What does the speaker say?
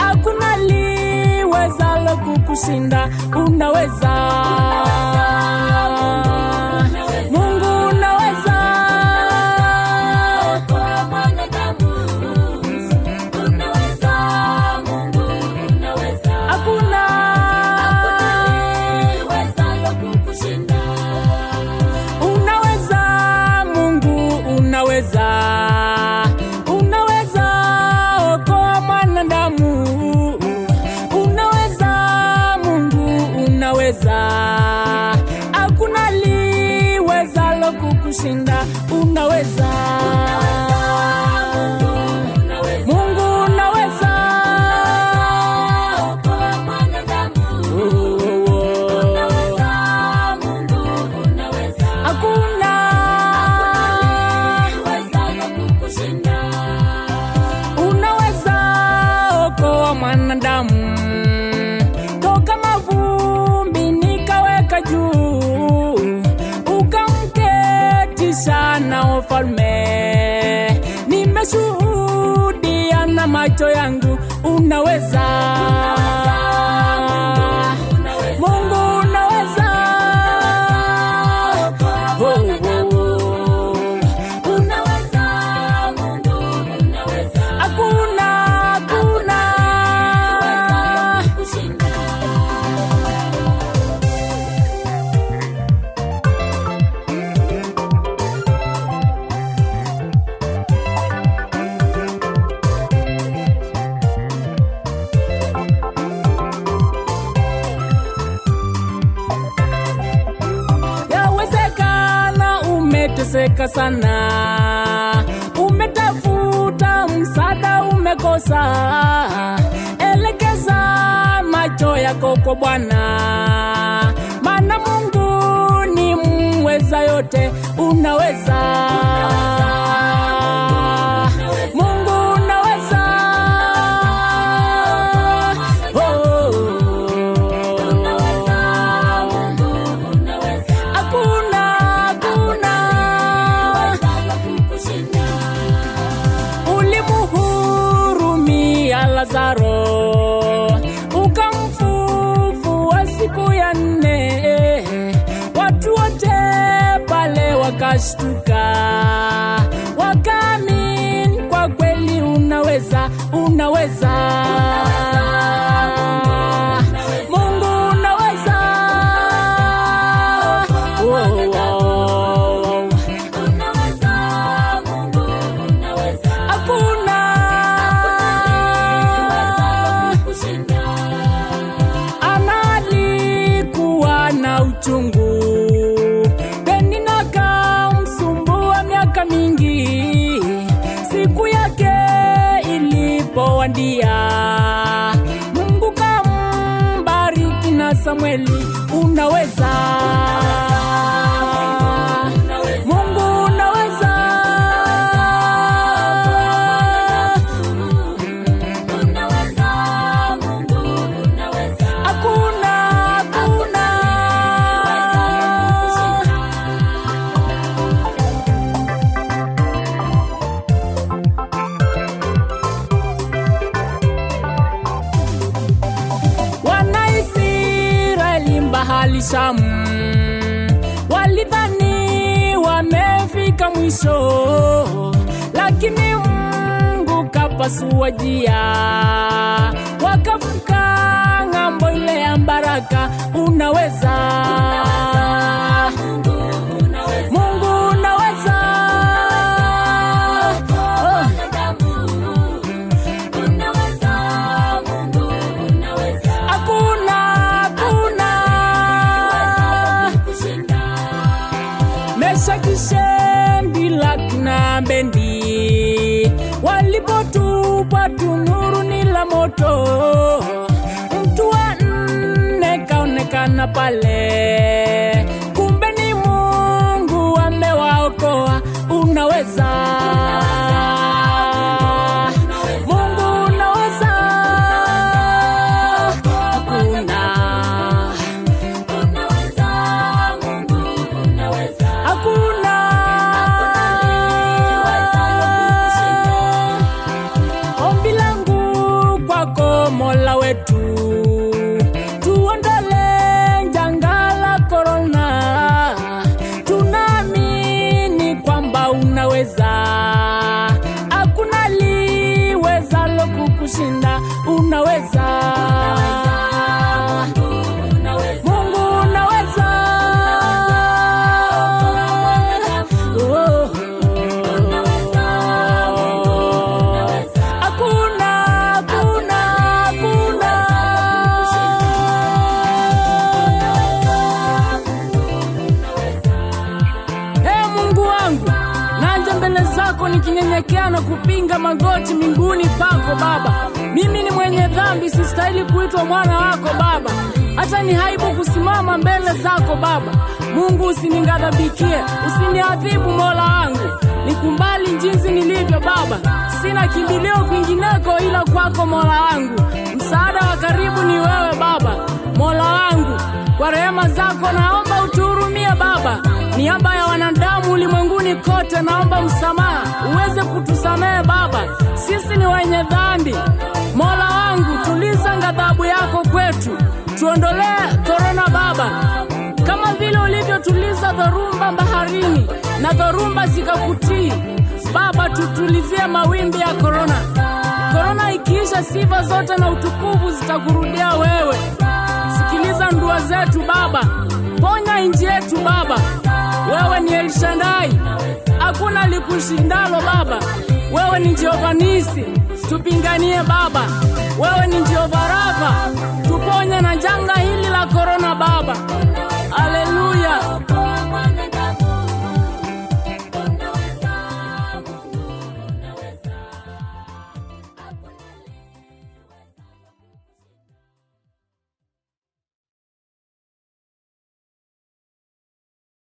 Hakuna liwezalo kukushinda, unaweza. Mungu unaweza. Okoa mwanadamu, unaweza. Mungu unaweza. Hakuna liwezalo kukushinda, unaweza. Mungu unaweza. Hakuna liwezalo kukushinda, unaweza. Mungu unaweza. Okoa mwanadamu, unaweza. Mungu unaweza. Hakuna liwezalo kukushinda, unaweza. Okoa mwanadamu toka mavumbi nikaweka juu, ukamketisha na wafalme. Nimeshuhudia na macho yangu, unaweza. Mungu unaweza. Unaweza. Mungu unaweza. Hakuna kushinda. Yawezekana umeteseka sana, umetafuta msaada umekosa. Elekeza macho yako kwa Bwana, maana Mungu ni mweza yote, unaweza. Mungu unaweza. Ulimuhurumia Lazaro, ukamfufua siku ya 4. Watu wote pale wakashtuka, wakaamini kwa kweli, unaweza. Unaweza. Mungu unaweza. Unaweza. Mungu unaweza. Hakuna kushinda. Analikuwa na uchungu, Penina akamsumbua miaka mingi. Siku yake ilipowadia, Mungu kambariki na Samueli, unaweza. Mungu unaweza. Unaweza. Mungu unaweza. Hakuna Wanaisraeli mbahali Shamu, walidhani wamefika mwisho, lakini Mungu kapasua njia, wakavuka ng'ambo ile ya baraka, unaweza. Mungu unaweza. Shadraka na Abednego walipotupwa tanuruni la moto, mtu wa 4 kaonekana wanaonekana pale, kumbe ni Mungu amewaokoa. Unaweza, Mungu unaweza, hakuna, hakuna ombi langu kwako Mola wetu, tuondole janga la korona. Tunaamini kwamba unaweza, hakuna liwezalo kukushinda. Unaweza, Mungu unaweza, hakuna, hakuna, hakuna. Mungu wangu, naja mbele zako nikinyenyekea na kupinga magoti miguuni pako Baba. Mimi ni mwenye dhambi, sistahili kuitwa mwana wako Baba, hata ni haibu kusimama mbele zako Baba. Mungu usiningadhabikie, usiniadhibu Mola wangu, nikumbali jinsi nilivyo Baba. Sina kimbilio kwingineko ila kwako Mola wangu. Msaada wa karibu ni wewe Baba. Mola wangu, kwa rehema zako naomba utuhurumie Baba. Niaba ya wanadamu ulimwenguni kote naomba msamaha, uweze kutusamehe Baba, sisi ni wenye dhambi. Mola wangu, tuliza ghadhabu yako kwetu, tuondolee korona Baba, kama vile ulivyotuliza dhoruba baharini na dhoruba zikakutii Baba. Tutulizie mawimbi ya korona. Korona ikiisha, sifa zote na utukufu zitakurudia wewe. Sikiliza ndua zetu Baba, ponya nchi yetu Baba. Wewe ni El Shaddai, hakuna likushindalo Baba. Wewe ni Jehova Nisi, tupinganie Baba. Wewe ni Jehova Rafa, tuponye na janga hili la korona Baba.